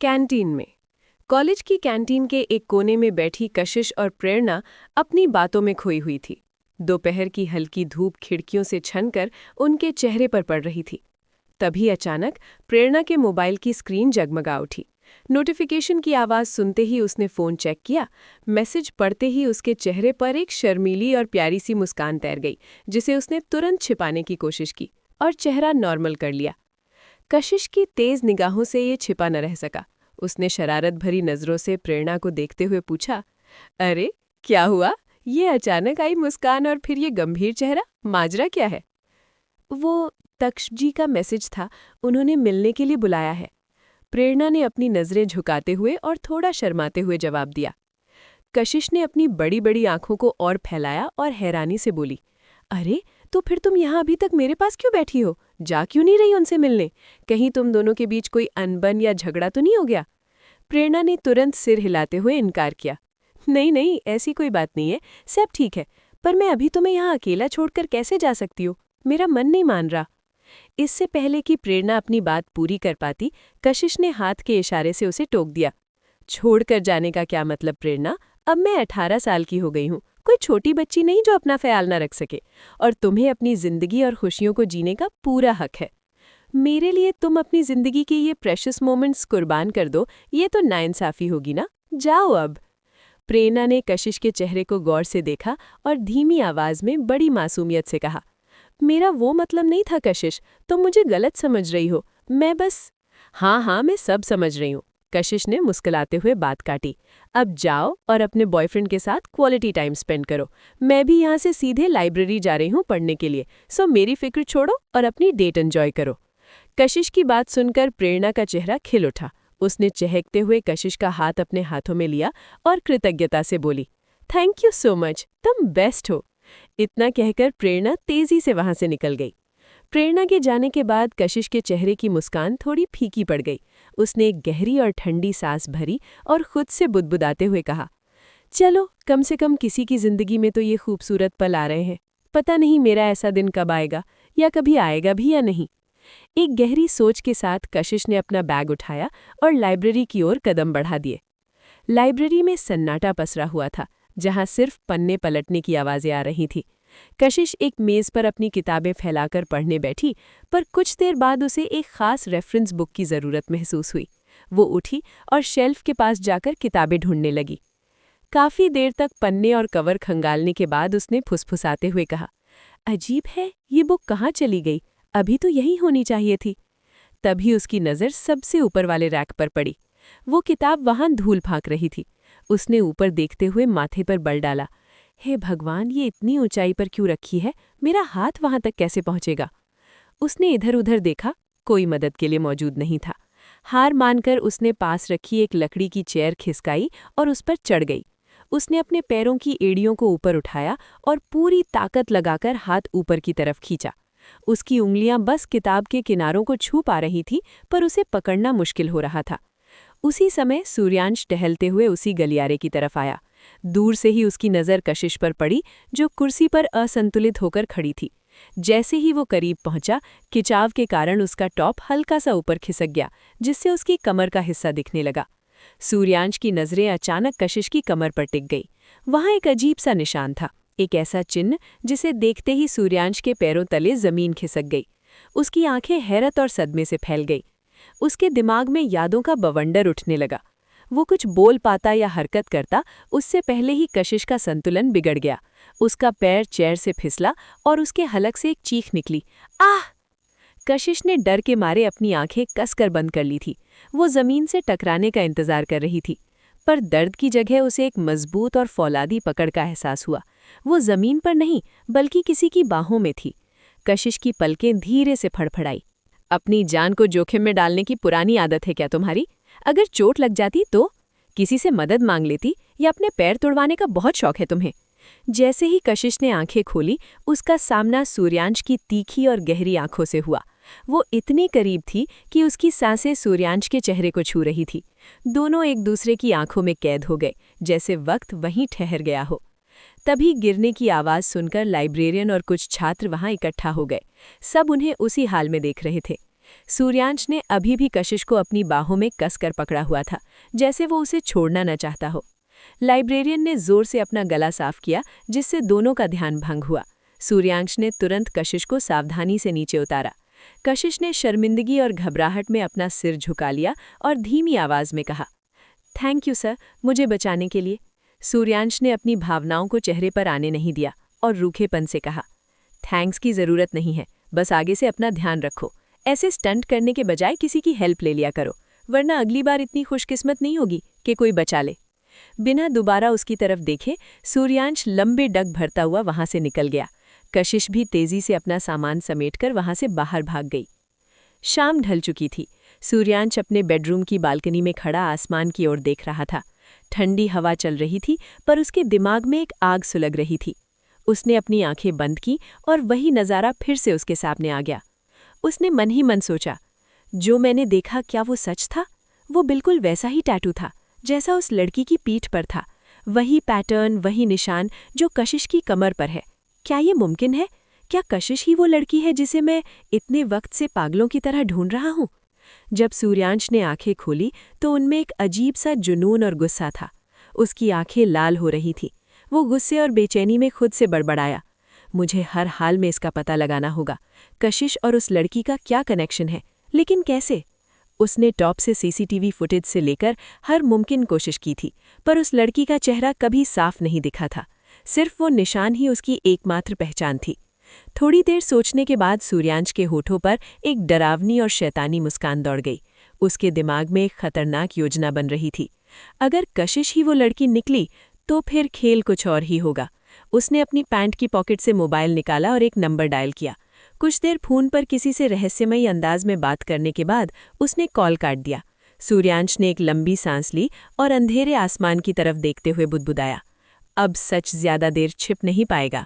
Canteen में। College की canteen के एक कोने में बैठी कशिश और प्रेरणा अपनी बातों में खोई हुई थी। दोपहर की हल्की धूप खिड़कियों से छनकर उनके चेहरे पर पड़ रही थी। तभी अचानक प्रेरणा के मोबाइल की स्क्रीन जगमगा उठी। नोटिफिकेशन की आवाज़ सुनते ही उसने फ़ोन चेक किया। मैसेज पढ़ते ही उसके चेहरे पर एक शर्मीली और प्यारी सी मुस्कान तैर गई, जिसे उसने तुरंत छिपाने की कोशिश की और चेहरा नॉर्मल कर लिया। कशिश की तेज निगाहों से ये छिपा न रह सका। उसने शरारत भरी नज़रों से प्रेरणा को देखते हुए पूछा, अरे क्या हुआ? ये अचानक आई मुस्कान और फिर ये गंभीर चेहरा, माजरा क्या है? वो तक्ष जी का मैसेज था, उन्होंने मिलने के लिए बुलाया है। प्रेरणा ने अपनी नज़रें झुकाते हुए और थोड़ा शर्माते हुए जवाब दिया। कशिश ने अपनी बड़ी बड़ी आंखों को और फैलाया और हैरानी से बोली, अरे तो फिर तुम यहाँ अभी तक मेरे पास क्यों बैठी हो? जा क्यों नहीं रही उनसे मिलने? कहीं तुम दोनों के बीच कोई अनबन या झगड़ा तो नहीं हो गया? प्रेरणा ने तुरंत सिर हिलाते हुए इनकार किया। नहीं नहीं, ऐसी कोई बात नहीं है, सब ठीक है। पर मैं अभी तुम्हें यहाँ अकेला छोड़कर कैसे जा सकती हूँ? मेरा मन नहीं मान रहा। इससे पहले कि प्रेरणा अपनी बात पूरी कर पाती, कशिश ने हाथ के इशारे से उसे टोक दिया। छोड़कर जाने का क्या मतलब प्रेरणा? अब मैं 18 साल की हो गई हूँ, कोई छोटी बच्ची नहीं जो अपना ख्याल न रख सके। और तुम्हें अपनी जिंदगी और खुशियों को जीने का पूरा हक है। मेरे लिए तुम अपनी जिंदगी की ये प्रेशियस मोमेंट्स कुर्बान कर दो, ये तो नाइंसाफी होगी ना। जाओ अब। प्रेरणा ने कशिश के चेहरे को गौर से देखा और धीमी आवाज में बड़ी मासूमियत से कहा, मेरा वो मतलब नहीं था कशिश, तुम मुझे गलत समझ रही हो। मैं बस। हाँ, मैं सब समझ रही हूँ। कशिश ने मुस्कुराते हुए बात काटी। अब जाओ और अपने बॉयफ्रेंड के साथ क्वालिटी टाइम स्पेंड करो। मैं भी यहाँ से सीधे लाइब्रेरी जा रही हूँ पढ़ने के लिए, सो मेरी फिक्र छोड़ो और अपनी डेट एंजॉय करो। कशिश की बात सुनकर प्रेरणा का चेहरा खिल उठा। उसने चहकते हुए कशिश का हाथ अपने हाथों में लिया और कृतज्ञता से बोली, थैंक यू सो मच, तुम बेस्ट हो। इतना कहकर प्रेरणा तेजी से वहां से निकल गई। प्रेरणा के जाने के बाद कशिश के चेहरे की मुस्कान थोड़ी फीकी पड़ गई। उसने एक गहरी और ठंडी सांस भरी और खुद से बुदबुदाते हुए कहा, चलो कम से कम किसी की जिंदगी में तो ये खूबसूरत पल आ रहे हैं। पता नहीं मेरा ऐसा दिन कब आएगा, या कभी आएगा भी या नहीं। एक गहरी सोच के साथ कशिश ने अपना बैग उठाया और लाइब्रेरी की ओर कदम बढ़ा दिए। लाइब्रेरी में सन्नाटा पसरा हुआ था, जहां सिर्फ पन्ने पलटने की आवाजें आ रही थी। कशिश एक मेज पर अपनी किताबें फैलाकर पढ़ने बैठी, पर कुछ देर बाद उसे एक खास रेफरेंस बुक की जरूरत महसूस हुई। वो उठी और शेल्फ के पास जाकर किताबें ढूंढने लगी। काफी देर तक पन्ने और कवर खंगालने के बाद उसने फुसफुसाते हुए कहा, अजीब है, ये बुक कहाँ चली गई? अभी तो यही होनी चाहिए थी। तभी उसकी नज़र सबसे ऊपर वाले रैक पर पड़ी। वो किताब वहां धूल फांक रही थी। उसने ऊपर देखते हुए माथे पर बल डाला, हे भगवान, ये इतनी ऊंचाई पर क्यों रखी है? मेरा हाथ वहां तक कैसे पहुंचेगा? उसने इधर उधर देखा, कोई मदद के लिए मौजूद नहीं था। हार मानकर उसने पास रखी एक लकड़ी की चेयर खिसकाई और उस पर चढ़ गई। उसने अपने पैरों की एड़ियों को ऊपर उठाया और पूरी ताकत लगाकर हाथ ऊपर की तरफ खींचा। उसकी उंगलियां बस किताब के किनारों को छू पा रही थी, पर उसे पकड़ना मुश्किल हो रहा था। उसी समय सूर्यांश टहलते हुए उसी गलियारे की तरफ आया। दूर से ही उसकी नज़र कशिश पर पड़ी, जो कुर्सी पर असंतुलित होकर खड़ी थी। जैसे ही वो करीब पहुंचा, खिंचाव के कारण उसका टॉप हल्का सा ऊपर खिसक गया, जिससे उसकी कमर का हिस्सा दिखने लगा। सूर्यांश की नज़रें अचानक कशिश की कमर पर टिक गई। वहां एक अजीब सा निशान था, एक ऐसा चिन्ह जिसे देखते ही सूर्यांश के पैरों तले जमीन खिसक गई। उसकी आंखें हैरत और सदमे से फैल गई। उसके दिमाग में यादों का बवंडर उठने लगा। वो कुछ बोल पाता या हरकत करता, उससे पहले ही कशिश का संतुलन बिगड़ गया। उसका पैर चेयर से फिसला और उसके हलक से एक चीख निकली, आह! कशिश ने डर के मारे अपनी आंखें कसकर बंद कर ली थी। वो जमीन से टकराने का इंतजार कर रही थी, पर दर्द की जगह उसे एक मजबूत और फौलादी पकड़ का एहसास हुआ। वो जमीन पर नहीं, बल्कि किसी की बाहों में थी। कशिश की पलकें धीरे से फड़फड़ाई। अपनी जान को जोखिम में डालने की पुरानी आदत है क्या तुम्हारी? अगर चोट लग जाती तो? किसी से मदद मांग लेती, या अपने पैर तुड़वाने का बहुत शौक है तुम्हें? जैसे ही कशिश ने आंखें खोली, उसका सामना सूर्यांश की तीखी और गहरी आंखों से हुआ। वो इतनी करीब थी कि उसकी सांसें सूर्यांश के चेहरे को छू रही थी। दोनों एक दूसरे की आंखों में कैद हो गए, जैसे वक्त वहीं ठहर गया हो। तभी गिरने की आवाज़ सुनकर लाइब्रेरियन और कुछ छात्र वहां इकट्ठा हो गए। सब उन्हें उसी हाल में देख रहे थे। सूर्यांश ने अभी भी कशिश को अपनी बाहों में कसकर पकड़ा हुआ था, जैसे वो उसे छोड़ना न चाहता हो। लाइब्रेरियन ने जोर से अपना गला साफ किया, जिससे दोनों का ध्यान भंग हुआ। सूर्यांश ने तुरंत कशिश को सावधानी से नीचे उतारा। कशिश ने शर्मिंदगी और घबराहट में अपना सिर झुका लिया और धीमी आवाज में कहा, थैंक यू सर, मुझे बचाने के लिए। सूर्यांश ने अपनी भावनाओं को चेहरे पर आने नहीं दिया और रूखेपन से कहा, थैंक्स की ज़रूरत नहीं है, बस आगे से अपना ध्यान रखो। ऐसे स्टंट करने के बजाय किसी की हेल्प ले लिया करो, वरना अगली बार इतनी खुशकिस्मत नहीं होगी कि कोई बचा ले। बिना दोबारा उसकी तरफ देखे सूर्यांश लंबे डग भरता हुआ वहां से निकल गया। कशिश भी तेजी से अपना सामान समेटकर वहां से बाहर भाग गई। शाम ढल चुकी थी। सूर्यांश अपने बेडरूम की बालकनी में खड़ा आसमान की ओर देख रहा था। ठंडी हवा चल रही थी, पर उसके दिमाग में एक आग सुलग रही थी। उसने अपनी आंखें बंद की और वही नज़ारा फिर से उसके सामने आ गया। उसने मन ही मन सोचा, जो मैंने देखा क्या वो सच था? वो बिल्कुल वैसा ही टैटू था जैसा उस लड़की की पीठ पर था। वही पैटर्न, वही निशान जो कशिश की कमर पर है। क्या ये मुमकिन है? क्या कशिश ही वो लड़की है जिसे मैं इतने वक्त से पागलों की तरह ढूंढ रहा हूँ? जब सूर्यांश ने आंखें खोली तो उनमें एक अजीब सा जुनून और गुस्सा था। उसकी आंखें लाल हो रही थीं। वो गुस्से और बेचैनी में खुद से बड़बड़ाया, मुझे हर हाल में इसका पता लगाना होगा। कशिश और उस लड़की का क्या कनेक्शन है, लेकिन कैसे? उसने टॉप से सीसीटीवी फुटेज से लेकर हर मुमकिन कोशिश की थी, पर उस लड़की का चेहरा कभी साफ नहीं दिखा था। सिर्फ वो निशान ही उसकी एकमात्र पहचान थी। थोड़ी देर सोचने के बाद सूर्यांश के होठों पर एक डरावनी और शैतानी मुस्कान दौड़ गई। उसके दिमाग में एक खतरनाक योजना बन रही थी। अगर कशिश ही वो लड़की निकली तो फिर खेल कुछ और ही होगा। उसने अपनी पैंट की पॉकेट से मोबाइल निकाला और एक नंबर डायल किया। कुछ देर फोन पर किसी से रहस्यमयी अंदाज में बात करने के बाद उसने कॉल काट दिया। सूर्यांश ने एक लंबी सांस ली और अंधेरे आसमान की तरफ देखते हुए बुदबुदाया, अब सच ज्यादा देर छिप नहीं पाएगा।